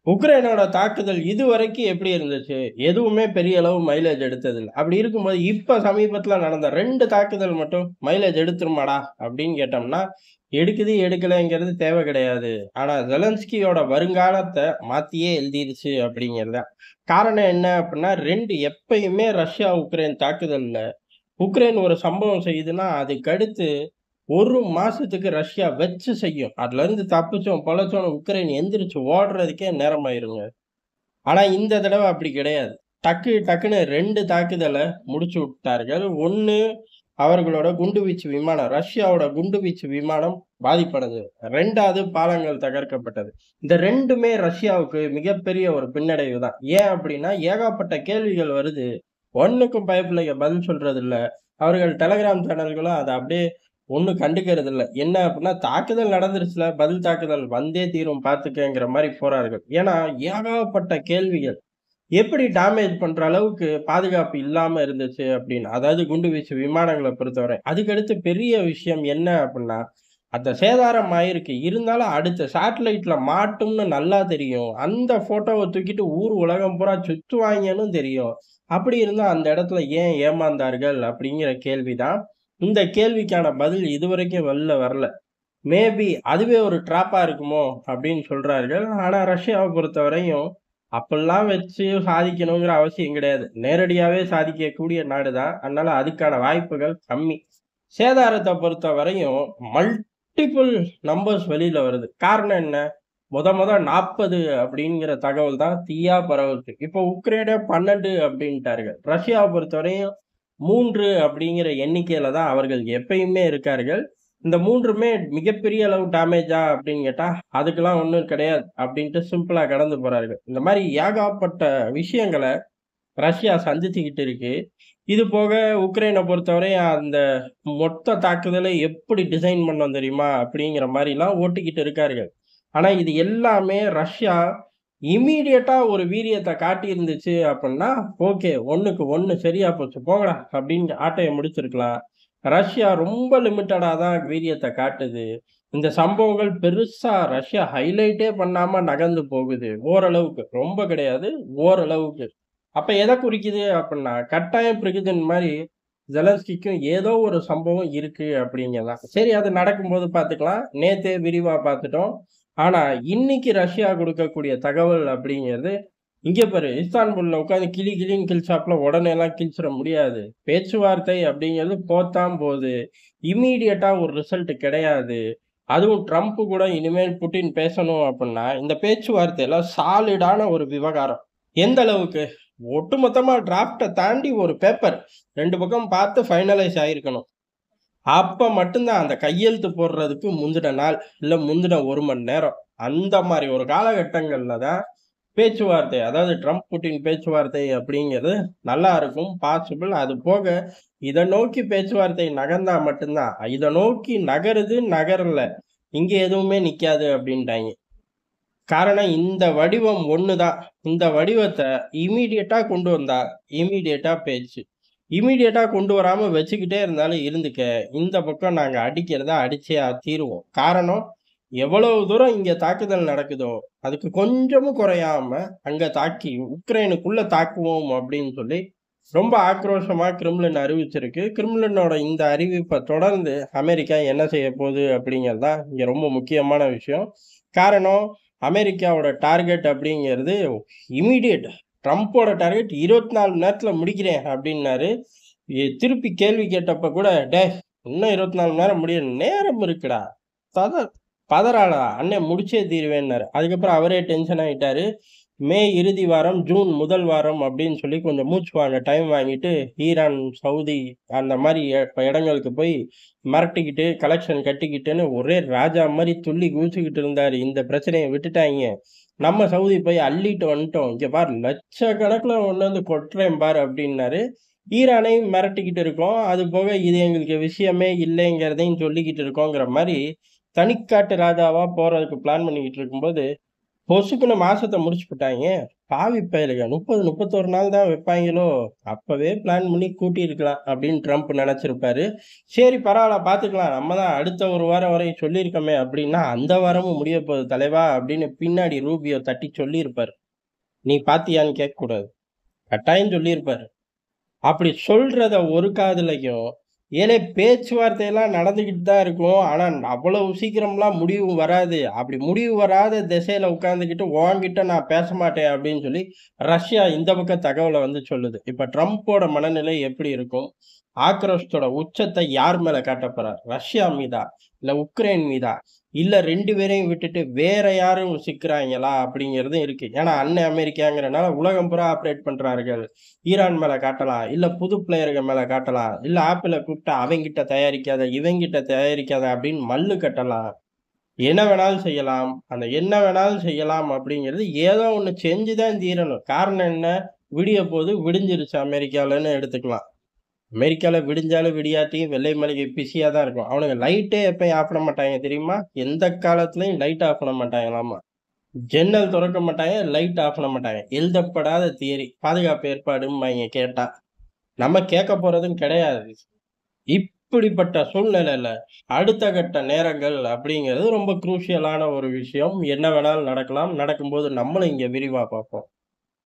உக்ரைனோட தாக்குதல் இதுவரைக்கும் எப்படி இருந்துச்சு? எதுவுமே பெரிய அளவு மைலேஜ் எடுத்ததில்ல. அப்படி இருக்கும்போது, இப்ப சமீபத்தில நடந்த 2 தாக்குதல் மட்டும் மைலேஜ் எடுத்துருமாடா? அப்படின்னு கேட்டோம்னா, எடுக்குது, எடுக்கலைங்கிறது தேவை கிடையாது. ஆனா ஜெலன்ஸ்கியோட வருங்காலத்த மாத்தியே எழுதிருச்சு அப்படிங்கிறது தான். காரணம் என்ன அப்படின்னா, 2 எப்பயுமே ரஷ்யா, உக்ரைன் தாக்குதல்ல, உக்ரைன் ஒரு சம்பவம் செய்யுதுன்னா, அதுக்கடுத்து 1 மாசத்துக்கு ரஷ்யா வச்சு செய்யும். அதுலருந்து தப்பிச்சோம், பொழச்சோம்னு உக்ரைன் எந்திரிச்சு ஓடுறதுக்கே நேரமாயிருங்க. ஆனா இந்த தடவ அப்படி கிடையாது. டக்குன்னு 2 தாக்குதல முடிச்சு விட்டார்கள். 1 அவர்களோட குண்டுவீச்சு விமானம், ரஷ்யாவோட குண்டுவீச்சு விமானம் பாதிப்படைஞ்சது. 2வது பாலங்கள் தகர்க்கப்பட்டது. இந்த 2மே ரஷ்யாவுக்கு மிகப்பெரிய ஒரு பின்னடைவு தான். ஏன் அப்படின்னா, ஏகப்பட்ட கேள்விகள் வருது. ஒண்ணுக்கும் பயப்பில்லைங்க, பதில் சொல்றதில்ல. அவர்கள் டெலகிராம் சேனல்களும் அத அப்படியே ஒண்ணும் கண்டுக்கிறதில்ல. என்ன அப்படின்னா, தாக்குதல் நடந்துருச்சுல, பதில் தாக்குதல் வந்தே தீரும் பார்த்துக்கங்கிற மாரி போறார்கள். ஏன்னா, ஏகப்பட்ட கேள்விகள். எப்படி டேமேஜ் பண்ற அளவுக்கு பாதுகாப்பு இல்லாம இருந்துச்சு அப்படின்னு. அதாவது குண்டுவீச்சு விமானங்கள பொறுத்தவரை. அதுக்கடுத்து பெரிய விஷயம் என்ன அப்படின்னா, அந்த சேதாரம் ஆயிருக்கு. இருந்தாலும் அடுத்த சேட்டலைட்ல மாட்டும்னு நல்லா தெரியும். அந்த ஃபோட்டோவ தூக்கிட்டு ஊர் உலகம் பூரா சுத்துவாய்ங்கன்னும் தெரியும். அப்படி இருந்தும் அந்த இடத்துல ஏன் ஏமாந்தார்கள்? அப்படிங்கிற கேள்வி தான். இந்த கேள்விக்கான பதில் இதுவரைக்கும் வரல. மேபி அதுவே ஒரு ட்ராப்பா இருக்குமோ அப்படின்னு சொல்றார்கள். ஆனா ரஷ்யாவ பொறுத்தவரையும் அப்படிலாம் வச்சு சாதிக்கணுங்கிற அவசியம் கிடையாது. நேரடியாவே சாதிக்கக்கூடிய நாடு தான். அதனால அதுக்கான வாய்ப்புகள் கம்மி. சேதாரத்த பொறுத்தவரையும் மல்டிபிள் நம்பர்ஸ் வெளியில வருது. காரணம் என்ன? மொத 40 அப்படிங்கிற தகவல் தான் தீயா பரவுது. இப்போ உக்ரைனே 12 அப்படின்ட்டார்கள். ரஷ்யாவ பொறுத்தவரையும் 3 அப்படிங்கிற எண்ணிக்கையில தான் அவர்கள் எப்பயுமே இருக்கார்கள். இந்த 3மே மிகப்பெரிய அளவு டேமேஜா அப்படின்னு கேட்டா, அதுக்கெல்லாம் ஒண்ணும் கிடையாது அப்படின்ட்டு சிம்பிளா கடந்து போறார்கள். இந்த மாரி ஏகப்பட்ட விஷயங்கள ரஷ்யா சந்திச்சுக்கிட்டு இருக்கு. இது போக உக்ரைன பொறுத்தவரை அந்த மொத்த தாக்குதலை எப்படி டிசைன் பண்ணோம் தெரியுமா? அப்படிங்கிற மாரிலாம் ஓட்டிக்கிட்டு இருக்கார்கள். ஆனா இது எல்லாமே ரஷ்யா இம்மீடியட்டா ஒரு வீரியத்த காட்டியிருந்துச்சு அப்படின்னா, ஓகே 1க்கு 1 சரியா போச்சு போங்கடா அப்படின்னு ஆட்டைய முடிச்சிருக்கலாம். ரஷ்யா ரொம்ப லிமிட்டடா தான் வீரியத்த காட்டுது. இந்த சம்பவங்கள் பெருசா ரஷ்யா ஹைலைட்டே பண்ணாம நகர்ந்து போகுது. ஓரளவுக்கு. ரொம்ப கிடையாது. ஓரளவுக்கு. அப்ப எத குறிக்குது அப்டின்னா, கட்டாயம் பிரகுதன் மாரி ஜெலன்ஸ்கிக்கும் ஏதோ ஒரு சம்பவம் இருக்கு அப்படிங்கிறதான். சரி அது நடக்கும்போது பார்த்துக்கலாம். நேத்தே விரிவா பார்த்துட்டோம். ஆனா, இன்னைக்கு ரஷ்யா குடுக்கக்கூடிய தகவல் அப்படிங்கிறது, இங்க பாரு இஸ்தான்புல்ல உட்கார்ந்து கிளி கிளின்னு கிழிச்சாப்ல உடனேலாம் கிழிச்சிட முடியாது. பேச்சுவார்த்தை அப்படிங்கிறது போத்தான் போது. இம்மீடியட்டா ஒரு ரிசல்ட் கிடையாது. அதுவும் ட்ரம்ப் கூட இனிமேல் புட்டின் பேசணும் அப்டின்னா, இந்த பேச்சுவார்த்தையில சாலிடான ஒரு விவகாரம். எந்த அளவுக்கு? ஒட்டுமொத்தமா டிராஃப்ட்ட தாண்டி ஒரு பேப்பர் 2 பக்கம் பார்த்து ஃபைனலைஸ் ஆயிருக்கணும். அப்ப மட்டும் தான் அந்த கையெழுத்து போடுறதுக்கு முந்தின நாள், இல்ல முந்தின 1 மணி நேரம். அந்த மாரி ஒரு காலகட்டங்கள்ல தான் பேச்சுவார்த்தை, அதாவது ட்ரம்ப், புட்டின் பேச்சுவார்த்தை அப்படிங்கிறது நல்லா இருக்கும். பாசிபிள். அது போக இத நோக்கி பேச்சுவார்த்தை நகர்ந்தா மட்டும் தான். இத நோக்கி நகருது, நகரல. இங்க எதுவுமே நிக்காது அப்படின்ட்டாய்ங்க. காரணம் இந்த வடிவம் ஒண்ணு தான். இந்த வடிவத்த இம்மீடியட்டா கொண்டு வந்தா, இம்மீடியட்டா பேச்சு. இம்மீடியட்டா கொண்டு வராம வச்சுக்கிட்டே இருந்தாலும் இருந்துக்க. இந்த பக்கம் நாங்க அடிக்கிறத அடிச்சே தீருவோம். காரணம், எவ்வளவு தூரம் இங்க தாக்குதல் நடக்குதோ, அதுக்கு கொஞ்சமும் குறையாம அங்க தாக்கி உக்ரைனுக்குள்ள தாக்குவோம் அப்படின்னு சொல்லி ரொம்ப ஆக்ரோஷமா கிரெம்ளின் அறிவிச்சிருக்கு. கிரெம்ளினோட இந்த அறிவிப்ப தொடர்ந்து அமெரிக்கா என்ன செய்ய போகுது அப்படிங்கிறது தான் இங்க ரொம்ப முக்கியமான விஷயம். காரணம், அமெரிக்காவோட டார்கெட் அப்படிங்கிறது இம்மீடியட். ட்ரம்ப்போட டார்கெட் 24 மணி நேரத்துல முடிக்கிறேன் அப்படின்னாரு. திருப்பி கேள்வி கேட்டப்ப கூட, "டேய் இன்னும் 24 மணி நேரம் முடியும். நேரம் இருக்குடா. பதறாதடா. அண்ணன் முடிச்சே தீருவேன்னாரு." அதுக்கப்புறம் அவரே டென்ஷன் ஆயிட்டாரு. மே இறுதி வாரம், ஜூன் முதல் வாரம் அப்படின்னு சொல்லி கொஞ்சம் மூச்சு வாங்க டைம் வாங்கிட்டு, ஈரான், சவுதி அந்த மாரி இடங்களுக்கு போய் மிரட்டிக்கிட்டு, கலெக்ஷன் கட்டிக்கிட்டுன்னு ஒரே ராஜா மாரி துள்ளி குதிச்சுக்கிட்டு இருந்தாரு. இந்த பிரச்சனைய விட்டுட்டாய்ங்க. நம்ம சவுதி போய் அள்ளிட்டு வந்துட்டோம். இங்க பாரு லட்சக்கணக்குல கொண்டு வந்து கொட்டுறேன் பாரு அப்டின்னாரு. ஈரானையும் மிரட்டிக்கிட்டு இருக்கோம். அது போக இது எங்களுக்கு விஷயமே இல்லைங்கிறதையும் சொல்லிக்கிட்டு இருக்கோங்கிற மாரி, தனிக்காட்டு ராஜாவா போறதுக்கு பிளான் பண்ணிக்கிட்டு இருக்கும்போது, பொசுக்குன்னு மாசத்த முடிச்சுப்புட்டாய்ங்க. பாவி பயலுக 30, 31 நாள் தான் வைப்பாய்ங்களோ! அப்பவே பிளான் பண்ணி கூட்டியிருக்கலாம் அப்படின்னு ட்ரம்ப் நெனச்சிருப்பாரு. சரி பரவால்ல பார்த்துக்கலாம். நம்ம தான் அடுத்த 1 வாரம் வரையும் சொல்லியிருக்கோமே அப்படின்னா, அந்த வாரமும் முடியப் போகுது தலைவா அப்படின்னு பின்னாடி ரூபியோ தட்டி சொல்லியிருப்பாரு. நீ பார்த்தியான்னு கேட்கக்கூடாது. கட்டாயம் சொல்லியிருப்பாரு. அப்படி சொல்றத ஒரு காதுலயும், ஏலே பேச்சுவார்த்தையெல்லாம் நடந்துகிட்டு தான் இருக்கும். ஆனா, அவ்வளவு சீக்கிரம்லாம் முடிவு வராது. அப்படி முடிவு வராத திசையில உட்கார்ந்துகிட்டு, "உன்கிட்ட நான் பேச மாட்டேன்" அப்படின்னு சொல்லி, ரஷ்யா இந்த பக்கம் தகவல வந்து சொல்லுது. இப்ப ட்ரம்போட மனநிலை எப்படி இருக்கும்? ஆக்ரோஷத்தோட உச்சத்த யார் மேல காட்டப் போறார்? ரஷ்யா மீதா? இல்ல உக்ரைன் மீதா? இல்ல 2 பேரையும் விட்டுட்டு வேற யாரும் சிக்குறாய்ங்களா? அப்படிங்கிறதும் இருக்கு. ஏன்னா, அண்ணன் அமெரிக்காங்கிறனால உலகம் பூரா ஆப்பரேட் பண்றார்கள். ஈரான் மேல காட்டலாம். இல்ல புது பிளேயர்கள் மேல காட்டலாம். இல்ல ஆப்பிள கூப்பிட்டா அவன்கிட்ட தயாரிக்காத, இவன்கிட்ட தயாரிக்காத அப்படின்னு மல்லு கட்டலாம். என்ன வேணாலும் செய்யலாம். அந்த என்ன வேணாலும் செய்யலாம் அப்படிங்கிறது ஏதோ ஒண்ணு செஞ்சு தான் தீரணும். காரணம் என்ன? விடியப்போது விடிஞ்சிருச்சு அமெரிக்காலன்னு எடுத்துக்கலாம். அமெரிக்கால விடிஞ்சாலும் விடியாட்டியும் வெள்ளை மாளிகை பிஸியா தான் இருக்கும். அவனுங்க லைட்டே எப்பயும் ஆஃப் பண்ண மாட்டாய்ங்க தெரியுமா? எந்த காலத்துலயும் லைட் ஆஃப் பண்ண மாட்டாய்ங்களாமா. ஜன்னல் தொறக்க மாட்டாய்ங்க, லைட் ஆஃப் பண்ண மாட்டாய்ங்க. எழுதப்படாத தியரி. பாதுகாப்பு ஏற்பாடும்பாய்ங்க கேட்டா. நம்ம கேட்க போறதும் கிடையாது. இப்படிப்பட்ட சூழ்நிலையில அடுத்த கட்ட நேரங்கள் அப்படிங்கிறது ரொம்ப குரூஷியலான ஒரு விஷயம். என்ன வேணாலும் நடக்கலாம். நடக்கும்போது நம்மளும் இங்க விரிவா பார்ப்போம்.